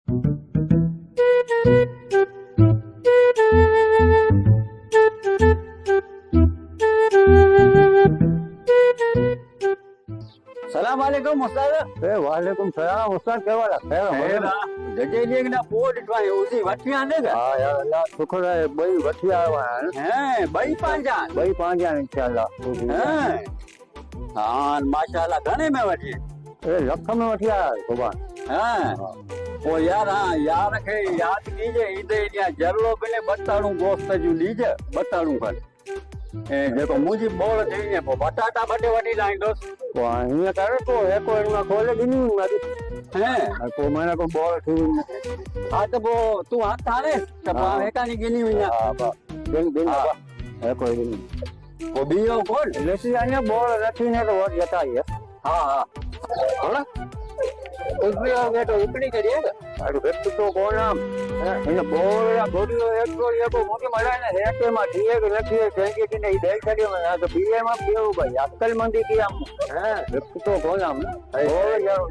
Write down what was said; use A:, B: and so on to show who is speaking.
A: સલામ વાલેકુમ ઉસ્તાદ.
B: વાલેકુમ સલામ ઉસ્તાદ. કેવા
A: જજેલી ના પોડ ટ્વાય ઉસી વઠિયા ને કે
B: હા યાર અલ્લાહ શુક્ર હે બઈ વઠિયા આવા
A: હે બઈ પાંજા
B: બઈ પાંજા ઇન્શાઅલ્લાહ
A: હે હા માશાઅલ્લાહ ઘણે મે વઠી
B: એ લખ में વઠિયા સુભાન
A: હા ઓ યાર હા યાર કે યાદ કીજે ઈદે ત્યાં જરલો બને બતાણું ગોસ્ત જુ લીજે બતાણું ખાલી એ જેકો મુજી બોળ થઈને બટાટા બટે વટી લાઈ દોસ્ત
B: તો અહીંયા કરે તો એકો એમાં ખોલે દીની મારી
A: હે
B: તો મને કો બોલ થી
A: હા તો બો તું હાથ થારે તો પા એકાની ગીની વિના
B: હા બા દિન દિન બા એકો દીની
A: ઓ બીઓ કોણ
B: લેસી અહીંયા બોલ રખીને તો વટ જતા હે
A: હા હા હોડા ઉસમે આવે તો ઉપડી કરીએ કે
B: આડું વ્યક્તિ તો કોણ આમ એને બોલ બોડીઓ એક તો એકો મોટી મળાય ને રેકે માં ઠીએ કે લખીએ સેંગી ને ઈ દેખ કરી મને આ તો બીએ માં કેવું ભાઈ અક્કલ મંદી કી આમ હે વ્યક્તિ તો કોણ આમ બોલ યાર